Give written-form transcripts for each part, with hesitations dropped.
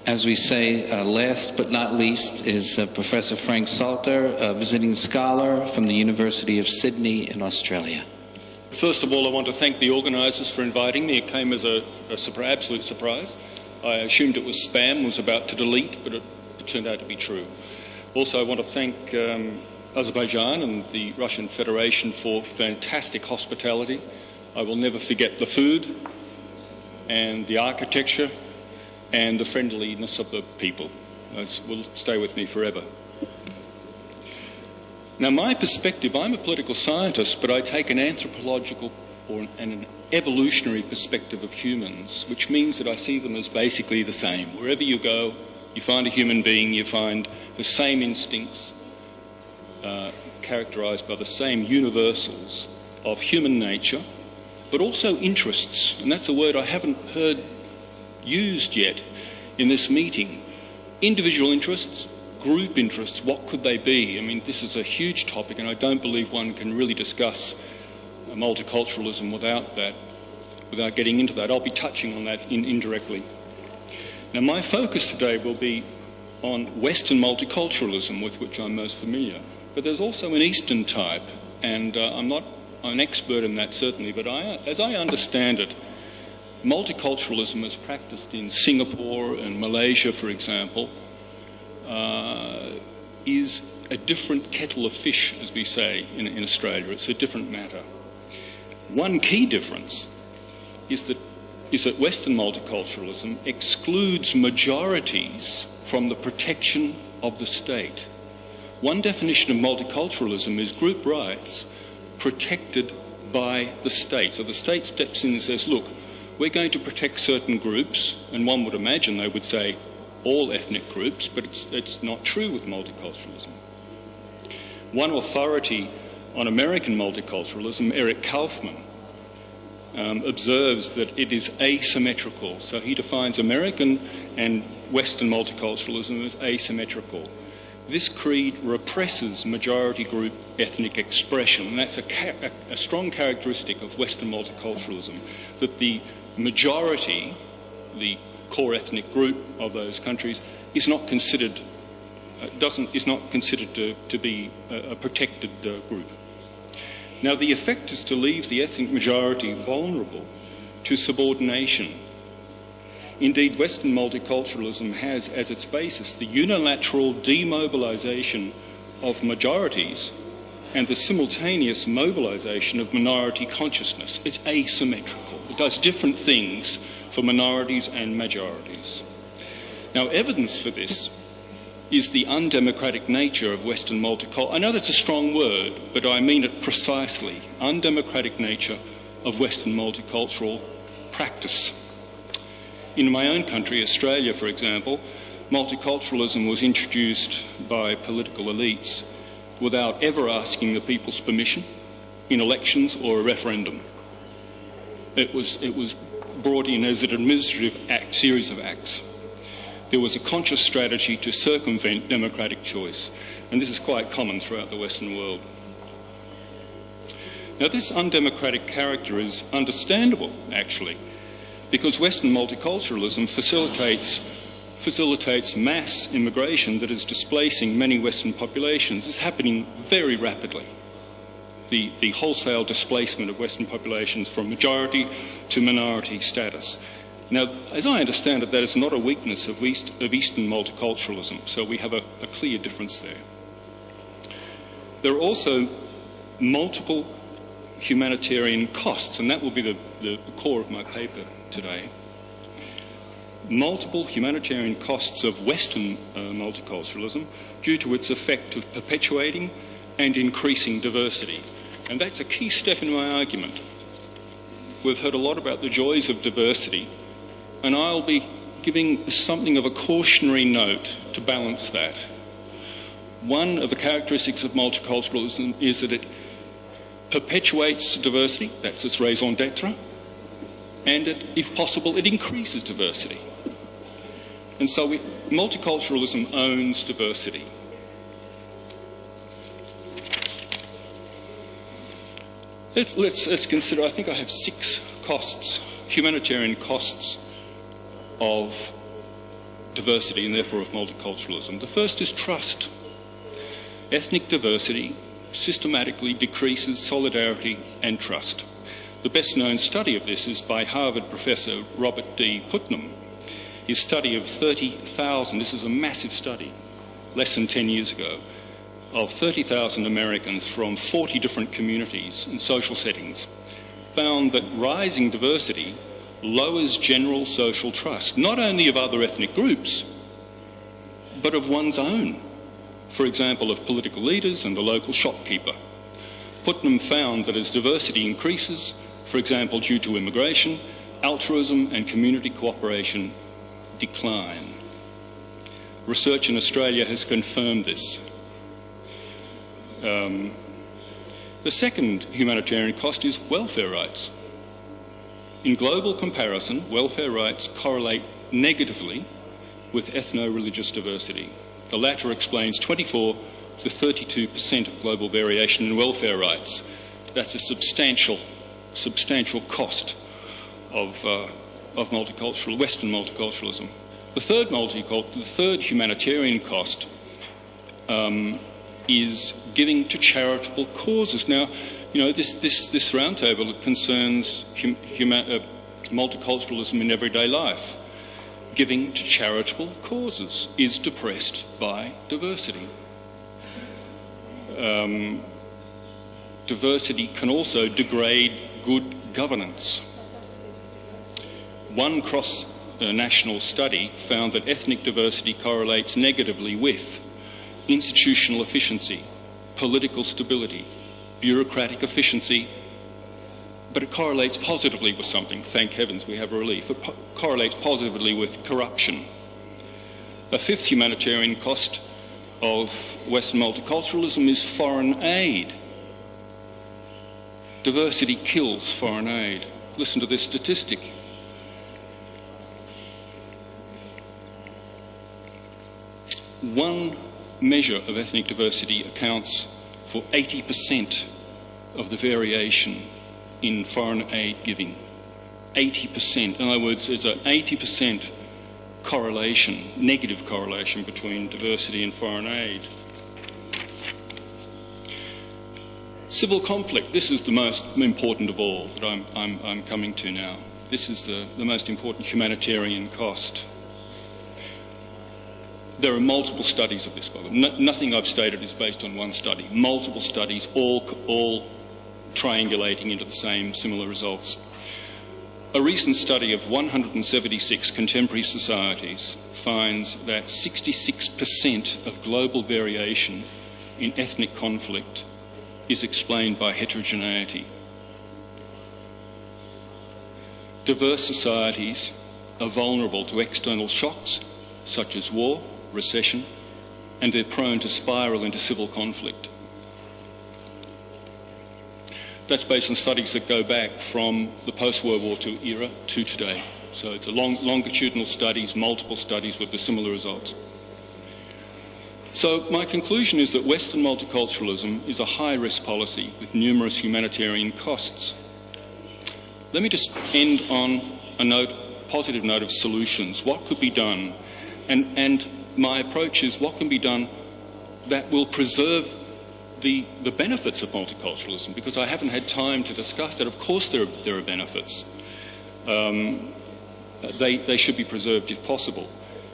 As we say, last but not least is Professor Frank Salter, a visiting scholar from the University of Sydney in Australia. First of all, I want to thank the organisers for inviting me. It came as an absolute surprise. I assumed it was spam, was about to delete, but it turned out to be true. Also, I want to thank Azerbaijan and the Russian Federation for fantastic hospitality. I will never forget the food and the architecture and the friendliness of the people. This will stay with me forever. Now, my perspective, I'm a political scientist, but I take an anthropological and an evolutionary perspective of humans, which means that I see them as basically the same. Wherever you go, you find a human being, you find the same instincts, characterised by the same universals of human nature, but also interests. And that's a word I haven't heard used yet in this meeting. Individual interests, group interests, what could they be? I mean, this is a huge topic, and I don't believe one can really discuss multiculturalism without getting into that. I'll be touching on that indirectly. Now, my focus today will be on Western multiculturalism, with which I'm most familiar. But there's also an Eastern type, and I'm not an expert in that, certainly, but as I understand it, multiculturalism as practiced in Singapore and Malaysia, for example, is a different kettle of fish, as we say in Australia. It's a different matter. One key difference is that Western multiculturalism excludes majorities from the protection of the state. One definition of multiculturalism is group rights protected by the state. So the state steps in and says, look, we're going to protect certain groups, and one would imagine they would say all ethnic groups, but it's not true with multiculturalism. One authority on American multiculturalism, Eric Kaufman, observes that it is asymmetrical. So he defines American and Western multiculturalism as asymmetrical. This creed represses majority group ethnic expression, and that's a strong characteristic of Western multiculturalism, that the majority, the core ethnic group of those countries, is not considered to be a protected group. Now, the effect is to leave the ethnic majority vulnerable to subordination. Indeed, Western multiculturalism has as its basis the unilateral demobilisation of majorities and the simultaneous mobilisation of minority consciousness. It's asymmetrical. It does different things for minorities and majorities. Now, evidence for this is the undemocratic nature of Western multiculturalism. I know that's a strong word, but I mean it precisely. Undemocratic nature of Western multicultural practice. In my own country, Australia, for example, multiculturalism was introduced by political elites without ever asking the people's permission in elections or a referendum. It was brought in as an administrative series of acts. There was a conscious strategy to circumvent democratic choice, and this is quite common throughout the Western world. Now, this undemocratic character is understandable, actually, because Western multiculturalism facilitates mass immigration that is displacing many Western populations. It's happening very rapidly. The wholesale displacement of Western populations from majority to minority status. Now, as I understand it, that is not a weakness of Eastern multiculturalism, so we have a clear difference there. There are also multiple humanitarian costs, and that will be the core of my paper today. Multiple humanitarian costs of Western multiculturalism due to its effect of perpetuating and increasing diversity. And that's a key step in my argument. We've heard a lot about the joys of diversity, and I'll be giving something of a cautionary note to balance that. One of the characteristics of multiculturalism is that it perpetuates diversity, that's its raison d'etre, and if possible, it increases diversity. And so multiculturalism owns diversity. Let's consider, I think I have 6 costs, humanitarian costs of diversity and therefore of multiculturalism. The first is trust. Ethnic diversity systematically decreases solidarity and trust. The best known study of this is by Harvard professor Robert D. Putnam. His study of 30,000, this is a massive study, less than 10 years ago, of 30,000 Americans from 40 different communities and social settings, found that rising diversity lowers general social trust, not only of other ethnic groups, but of one's own. For example, of political leaders and the local shopkeeper. Putnam found that as diversity increases, for example, due to immigration, altruism and community cooperation decline. Research in Australia has confirmed this. The second humanitarian cost is welfare rights. In global comparison, welfare rights correlate negatively with ethno-religious diversity. The latter explains 24 to 32% of global variation in welfare rights. That's a substantial cost of Western multiculturalism. The third humanitarian cost is giving to charitable causes. Now, you know, this roundtable concerns multiculturalism in everyday life. Giving to charitable causes is depressed by diversity. Diversity can also degrade good governance. One cross-national study found that ethnic diversity correlates negatively with institutional efficiency, political stability, bureaucratic efficiency, but it correlates positively with something. Thank heavens we have a relief. It correlates positively with corruption. A fifth humanitarian cost of Western multiculturalism is foreign aid. Diversity kills foreign aid. Listen to this statistic. One measure of ethnic diversity accounts for 80% of the variation in foreign aid giving. 80%. In other words, there's an 80% correlation, negative correlation between diversity and foreign aid. Civil conflict. This is the most important of all that I'm coming to now. This is the most important humanitarian cost. There are multiple studies of this, by the way. Nothing I've stated is based on one study. Multiple studies, all triangulating into the same similar results. A recent study of 176 contemporary societies finds that 66% of global variation in ethnic conflict is explained by heterogeneity. Diverse societies are vulnerable to external shocks such as war, recession, and they're prone to spiral into civil conflict. That's based on studies that go back from the post-World War II era to today. So it's a longitudinal studies, multiple studies with the similar results. So my conclusion is that Western multiculturalism is a high-risk policy with numerous humanitarian costs. Let me just end on a positive note of solutions. What could be done? And my approach is what can be done that will preserve the benefits of multiculturalism, because I haven't had time to discuss that. Of course there are benefits. They should be preserved if possible.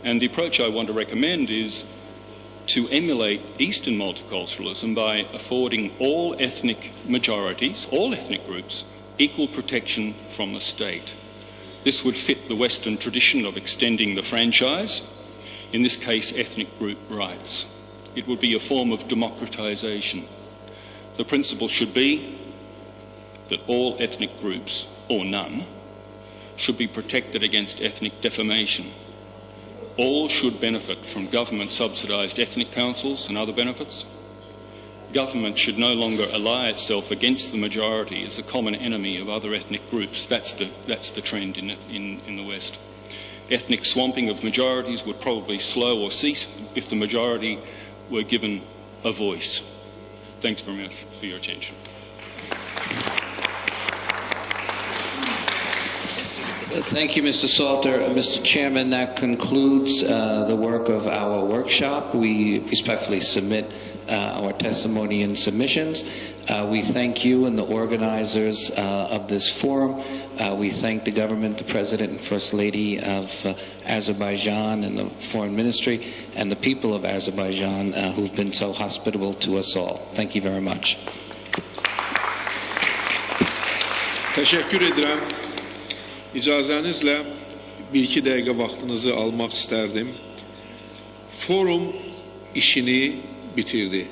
And the approach I want to recommend is to emulate Eastern multiculturalism by affording all ethnic majorities, all ethnic groups, equal protection from the state. This would fit the Western tradition of extending the franchise, in this case ethnic group rights. It would be a form of democratisation. The principle should be that all ethnic groups, or none, should be protected against ethnic defamation. All should benefit from government-subsidised ethnic councils and other benefits. Government should no longer ally itself against the majority as a common enemy of other ethnic groups. That's the trend in the West. Ethnic swamping of majorities would probably slow or cease if the majority were given a voice. Thanks very much for your attention. Thank you, Mr. Salter. Mr. Chairman, that concludes the work of our workshop. We respectfully submit our testimony and submissions. We thank you and the organizers of this forum. We thank the government, the President and First Lady of Azerbaijan and the Foreign Ministry, and the people of Azerbaijan who've been so hospitable to us all. Thank you very much. Teşekkür ederim. İcazenizle bir iki dakika vaktinizi almak isterdim. Forum işini bitirdi.